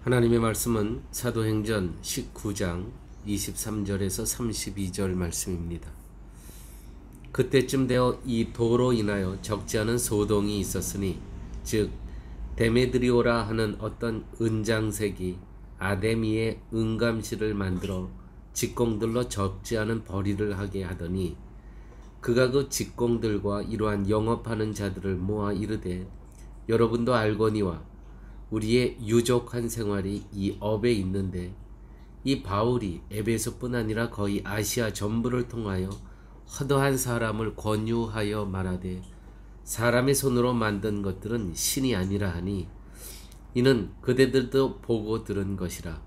하나님의 말씀은 사도행전 19장 23절에서 32절 말씀입니다. 그때쯤 되어 이 도로 인하여 적지 않은 소동이 있었으니 즉 데메드리오라 하는 어떤 은장색이 아데미의 은감실을 만들어 직공들로 적지 않은 벌이를 하게 하더니 그가 그 직공들과 이러한 영업하는 자들을 모아 이르되 여러분도 알거니와 우리의 유족한 생활이 이 업에 있는데 이 바울이 에베소뿐 아니라 거의 아시아 전부를 통하여 허다한 사람을 권유하여 말하되 사람의 손으로 만든 것들은 신이 아니라 하니 이는 그대들도 보고 들은 것이라.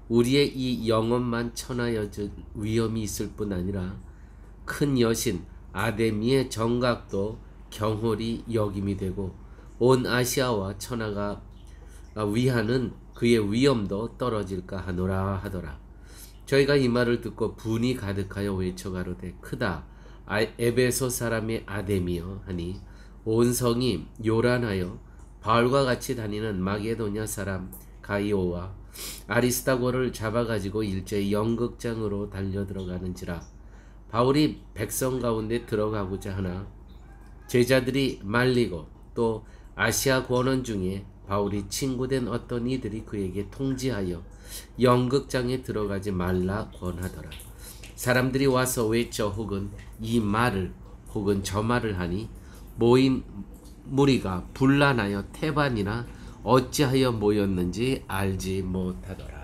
우리의 이 영업만 천하여질 위험이 있을 뿐 아니라 큰 여신 아데미의 정각도 경홀히 여김이 되고 온 아시아와 천하가 위하는 그의 위엄도 떨어질까 하노라 하더라. 저희가 이 말을 듣고 분이 가득하여 외쳐가로되 크다 에베소 사람의 아데미여 하니 온 성이 요란하여 바울과 같이 다니는 마게도냐 사람 가이오와 아리스타고를 잡아가지고 일제히 연극장으로 달려들어가는지라. 바울이 백성 가운데 들어가고자 하나 제자들이 말리고 또 아시아 권원 중에 바울이 친구된 어떤 이들이 그에게 통지하여 연극장에 들어가지 말라 권하더라. 사람들이 와서 외쳐 혹은 이 말을 혹은 저 말을 하니 모인 무리가 분란하여 태반이나 어찌하여 모였는지 알지 못하더라.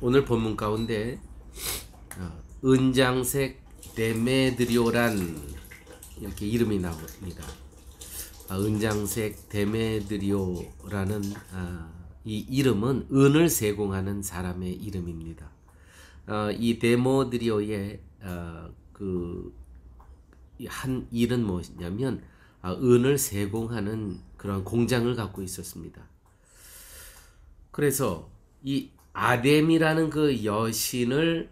오늘 본문 가운데 은장색 데메드리오란 이렇게 이름이 나옵니다. 은장색 데메드리오라는 이 이름은 은을 세공하는 사람의 이름입니다. 이 데모드리오의 그 한 일은 무엇이냐면 은을 세공하는 그런 공장을 갖고 있었습니다. 그래서 이 아뎀이라는 그 여신을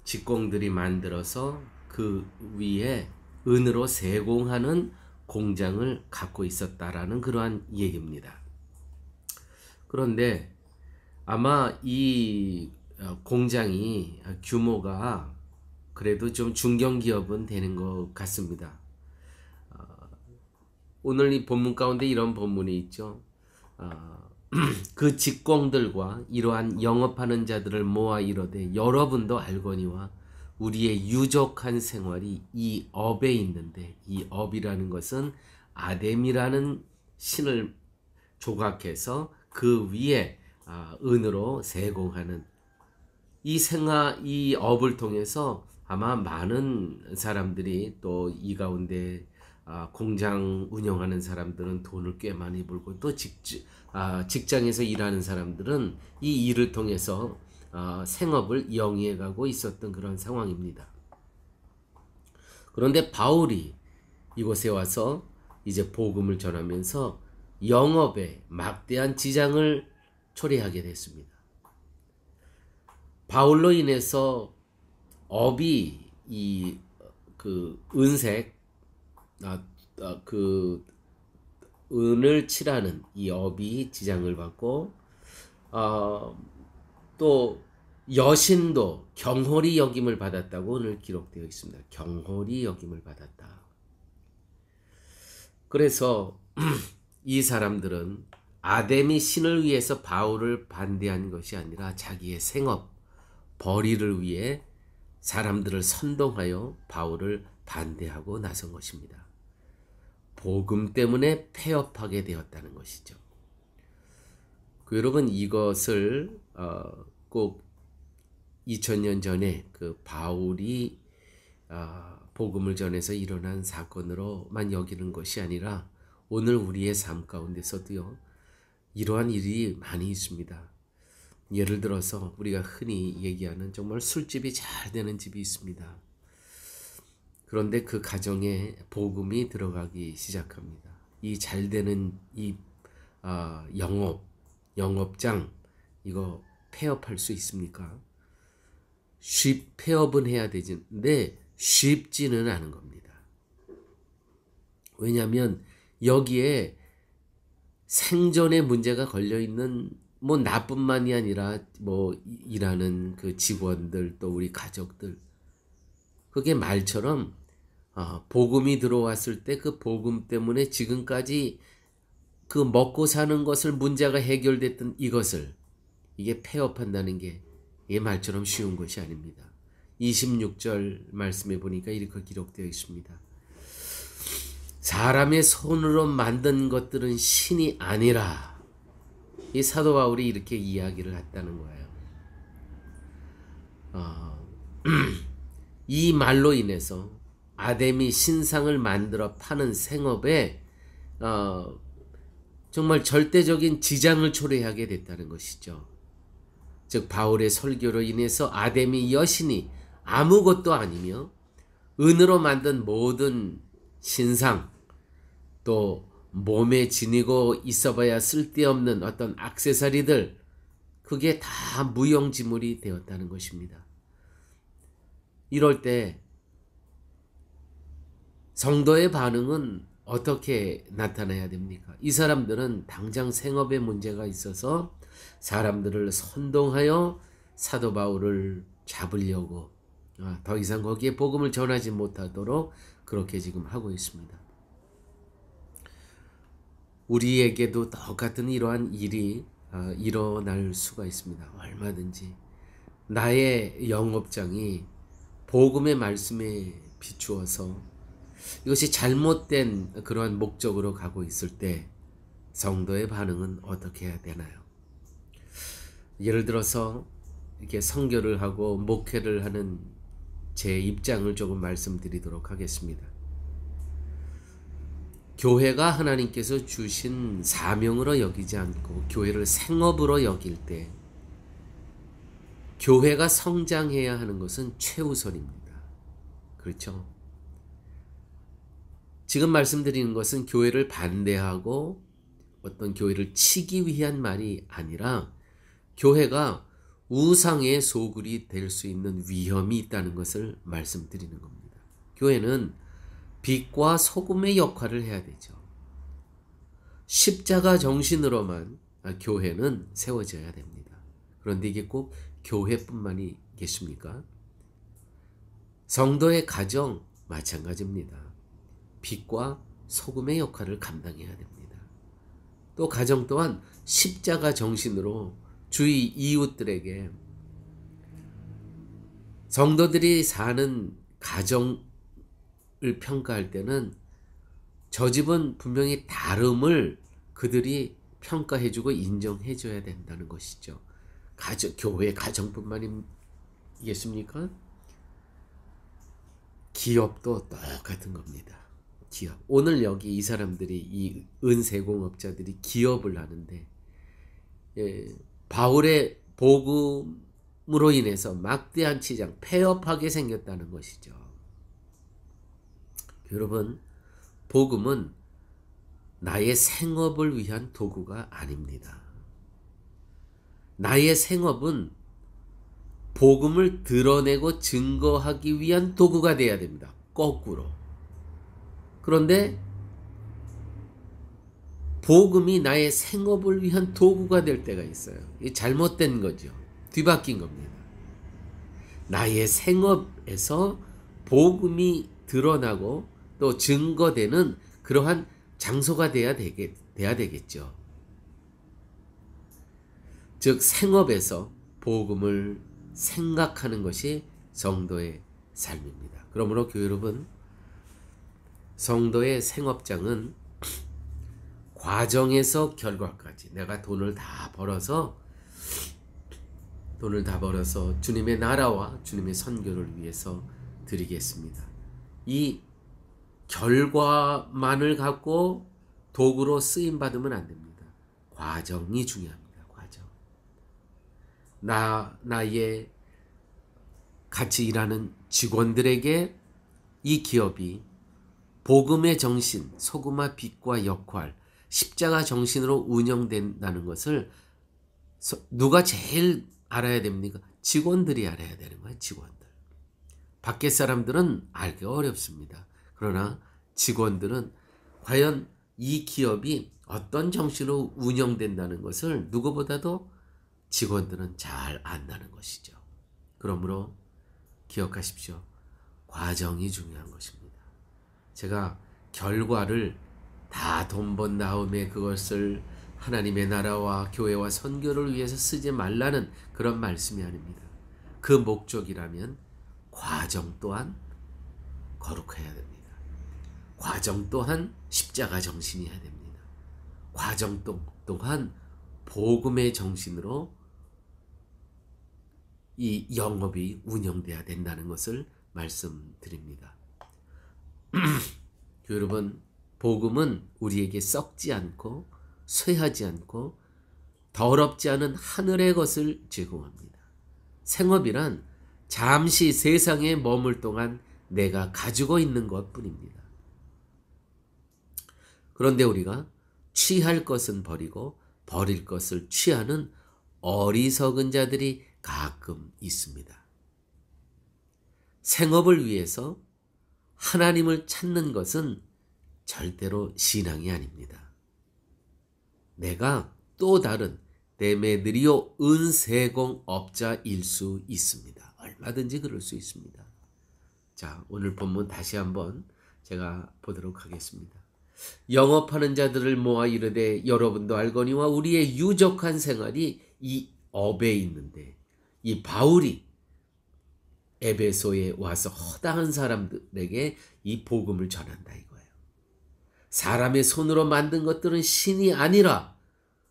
직공들이 만들어서 그 위에 은으로 세공하는 공장을 갖고 있었다라는 그러한 얘기입니다. 그런데 아마 이 공장이 규모가 그래도 좀 중견기업은 되는 것 같습니다. 오늘 이 본문 가운데 이런 본문이 있죠. 그 직공들과 이러한 영업하는 자들을 모아 이르되 여러분도 알거니와 우리의 유족한 생활이 이 업에 있는데 이 업이라는 것은 아뎀이라는 신을 조각해서 그 위에 은으로 세공하는 이 업을 통해서 아마 많은 사람들이 또 이 가운데 공장 운영하는 사람들은 돈을 꽤 많이 벌고 또 직장에서 일하는 사람들은 이 일을 통해서 생업을 영위해가고 있었던 그런 상황입니다. 그런데 바울이 이곳에 와서 이제 복음을 전하면서 영업에 막대한 지장을 초래하게 됐습니다. 바울로 인해서 업이 그 은색 그 은을 칠하는 이 업이 지장을 받고 또 여신도 경홀히 여김을 받았다고 오늘 기록되어 있습니다. 경홀히 여김을 받았다. 그래서 이 사람들은 아데미 신을 위해서 바울을 반대한 것이 아니라 자기의 생업, 벌이를 위해 사람들을 선동하여 바울을 반대하고 나선 것입니다. 복음 때문에 폐업하게 되었다는 것이죠. 여러분 이것을 꼭 2000년 전에 그 바울이 복음을 전해서 일어난 사건으로만 여기는 것이 아니라 오늘 우리의 삶 가운데서도요 이러한 일이 많이 있습니다. 예를 들어서 우리가 흔히 얘기하는 정말 술집이 잘 되는 집이 있습니다. 그런데 그 가정에 복음이 들어가기 시작합니다. 이 잘 되는 이 영업장 이거 폐업할 수 있습니까? 폐업은 해야 되는데 쉽지는 않은 겁니다. 왜냐하면 여기에 생존의 문제가 걸려있는 뭐 나뿐만이 아니라 뭐 일하는 그 직원들 또 우리 가족들, 그게 말처럼 복음이 들어왔을 때 그 복음 때문에 지금까지 그 먹고 사는 것을 문제가 해결됐던 이것을 이게 폐업한다는 게 이게 말처럼 쉬운 것이 아닙니다. 26절 말씀에 보니까 이렇게 기록되어 있습니다. 사람의 손으로 만든 것들은 신이 아니라. 이 사도 바울이 이렇게 이야기를 했다는 거예요. 이 말로 인해서 아담이 신상을 만들어 파는 생업에 정말 절대적인 지장을 초래하게 됐다는 것이죠. 즉 바울의 설교로 인해서 아담이 여신이 아무것도 아니며 은으로 만든 모든 신상, 또 몸에 지니고 있어봐야 쓸데없는 어떤 액세서리들, 그게 다 무용지물이 되었다는 것입니다. 이럴 때 성도의 반응은 어떻게 나타나야 됩니까? 이 사람들은 당장 생업에 문제가 있어서 사람들을 선동하여 사도 바울을 잡으려고 더 이상 거기에 복음을 전하지 못하도록 그렇게 지금 하고 있습니다. 우리에게도 똑같은 이러한 일이 일어날 수가 있습니다. 얼마든지 나의 영업장이 복음의 말씀에 비추어서 이것이 잘못된 그러한 목적으로 가고 있을 때 성도의 반응은 어떻게 해야 되나요? 예를 들어서 이렇게 선교를 하고 목회를 하는 제 입장을 조금 말씀드리도록 하겠습니다. 교회가 하나님께서 주신 사명으로 여기지 않고 교회를 생업으로 여길 때 교회가 성장해야 하는 것은 최우선입니다. 그렇죠? 지금 말씀드리는 것은 교회를 반대하고 어떤 교회를 치기 위한 말이 아니라 교회가 우상의 소굴이 될 수 있는 위험이 있다는 것을 말씀드리는 겁니다. 교회는 빛과 소금의 역할을 해야 되죠. 십자가 정신으로만 교회는 세워져야 됩니다. 그런데 이게 꼭 교회뿐만이겠습니까? 성도의 가정 마찬가지입니다. 빛과 소금의 역할을 감당해야 됩니다. 또 가정 또한 십자가 정신으로 주위 이웃들에게 성도들이 사는 가정을 평가할 때는 저 집은 분명히 다름을 그들이 평가해주고 인정해줘야 된다는 것이죠. 교회 가정뿐만이겠습니까? 기업도 똑같은 겁니다. 기업. 오늘 여기 이 사람들이 이 은세공업자들이 기업을 하는데 바울의 복음으로 인해서 막대한 치장, 폐업하게 생겼다는 것이죠. 여러분, 복음은 나의 생업을 위한 도구가 아닙니다. 나의 생업은 복음을 드러내고 증거하기 위한 도구가 되어야 됩니다. 거꾸로. 그런데 복음이 나의 생업을 위한 도구가 될 때가 있어요. 이게 잘못된 거죠. 뒤바뀐 겁니다. 나의 생업에서 복음이 드러나고 또 증거되는 그러한 장소가 돼야 되겠죠. 즉 생업에서 복음을 생각하는 것이 성도의 삶입니다. 그러므로 교회 여러분, 성도의 생업장은 과정에서 결과까지 내가 돈을 다 벌어서 주님의 나라와 주님의 선교를 위해서 드리겠습니다. 이 결과만을 갖고 도구로 쓰임 받으면 안 됩니다. 과정이 중요합니다. 과정. 나의 같이 일하는 직원들에게 이 기업이 복음의 정신, 소금과 빛과 역할, 십자가 정신으로 운영된다는 것을 누가 제일 알아야 됩니까? 직원들이 알아야 되는 거예요. 직원들. 밖에 사람들은 알기 어렵습니다. 그러나 직원들은 과연 이 기업이 어떤 정신으로 운영된다는 것을 누구보다도 직원들은 잘 안다는 것이죠. 그러므로 기억하십시오. 과정이 중요한 것입니다. 제가 결과를 다 돈 번 다음에 그것을 하나님의 나라와 교회와 선교를 위해서 쓰지 말라는 그런 말씀이 아닙니다. 그 목적이라면 과정 또한 거룩해야 됩니다. 과정 또한 십자가 정신이어야 됩니다. 과정 또한 복음의 정신으로 이 영업이 운영돼야 된다는 것을 말씀드립니다. 여러분, 복음은 우리에게 썩지 않고 쇠하지 않고 더럽지 않은 하늘의 것을 제공합니다. 생업이란 잠시 세상에 머물 동안 내가 가지고 있는 것뿐입니다. 그런데 우리가 취할 것은 버리고 버릴 것을 취하는 어리석은 자들이 가끔 있습니다. 생업을 위해서 하나님을 찾는 것은 절대로 신앙이 아닙니다. 내가 또 다른 데메드리오 은세공업자일 수 있습니다. 얼마든지 그럴 수 있습니다. 자, 오늘 본문 다시 한번 제가 보도록 하겠습니다. 영업하는 자들을 모아 이르되 여러분도 알거니와 우리의 유족한 생활이 이 업에 있는데, 이 바울이 에베소에 와서 허다한 사람들에게 이 복음을 전한다 이거예요. 사람의 손으로 만든 것들은 신이 아니라,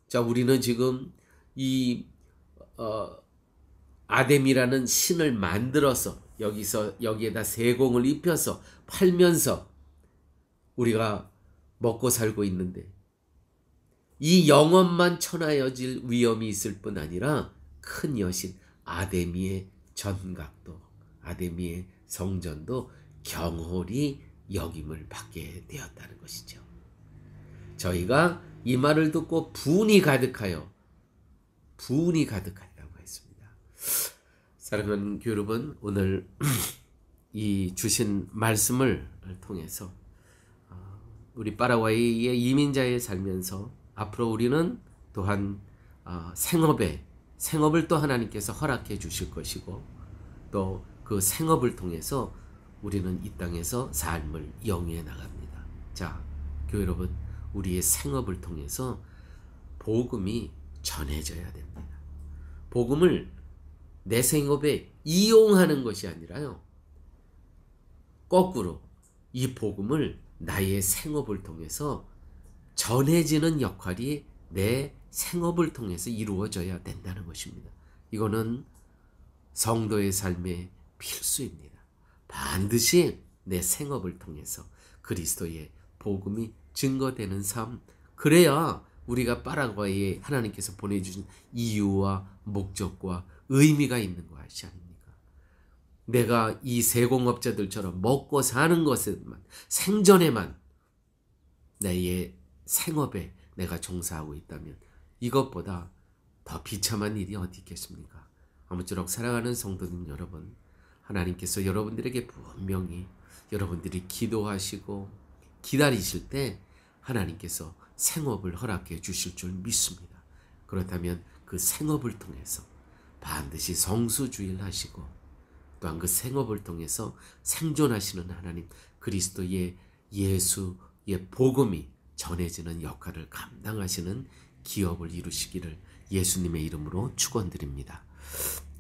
자, 우리는 지금 이 아뎀이라는 신을 만들어서 여기에다 세공을 입혀서 팔면서 우리가 먹고 살고 있는데, 이 영업만 천하여질 위험이 있을 뿐 아니라 큰 여신 아데미의 전각도, 아데미의 성전도 경홀히 여김을 받게 되었다는 것이죠. 저희가 이 말을 듣고 분이 가득하다고 했습니다. 사랑하는 여러분, 오늘 이 주신 말씀을 통해서 우리 파라과이의 이민자에 살면서 앞으로 우리는 또한 생업을 또 하나님께서 허락해 주실 것이고, 또 그 생업을 통해서 우리는 이 땅에서 삶을 영위해 나갑니다. 자, 교회 여러분, 우리의 생업을 통해서 복음이 전해져야 됩니다. 복음을 내 생업에 이용하는 것이 아니라요, 거꾸로 이 복음을 나의 생업을 통해서 전해지는 역할이 내 생업을 통해서 이루어져야 된다는 것입니다. 이거는 성도의 삶의 필수입니다. 반드시 내 생업을 통해서 그리스도의 복음이 증거되는 삶, 그래야 우리가 파라과이에 하나님께서 보내주신 이유와 목적과 의미가 있는 것이 아닙니까? 내가 이 세공업자들처럼 먹고 사는 것에만, 생존에만, 내 생업에 내가 종사하고 있다면 이것보다 더 비참한 일이 어디 있겠습니까? 아무쪼록 사랑하는 성도님 여러분, 하나님께서 여러분들에게 분명히 여러분들이 기도하시고 기다리실 때 하나님께서 생업을 허락해 주실 줄 믿습니다. 그렇다면 그 생업을 통해서 반드시 성수주일하시고, 또한 그 생업을 통해서 생존하시는 하나님, 그리스도의 예수의 복음이 전해지는 역할을 감당하시는 기업을 이루시기를 예수님의 이름으로 축원드립니다.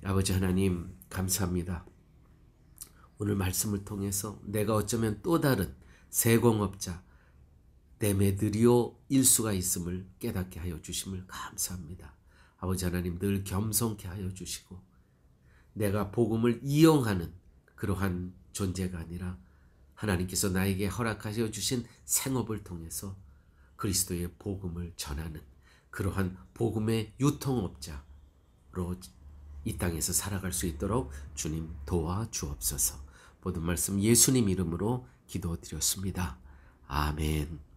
아버지 하나님, 감사합니다. 오늘 말씀을 통해서 내가 어쩌면 또 다른 세공업자 데메드리오 일수가 있음을 깨닫게 하여 주심을 감사합니다. 아버지 하나님, 늘 겸손케 하여 주시고, 내가 복음을 이용하는 그러한 존재가 아니라 하나님께서 나에게 허락하여 주신 생업을 통해서 그리스도의 복음을 전하는 그러한 복음의 유통업자로 이 땅에서 살아갈 수 있도록 주님 도와주옵소서. 모든 말씀 예수님 이름으로 기도드렸습니다. 아멘.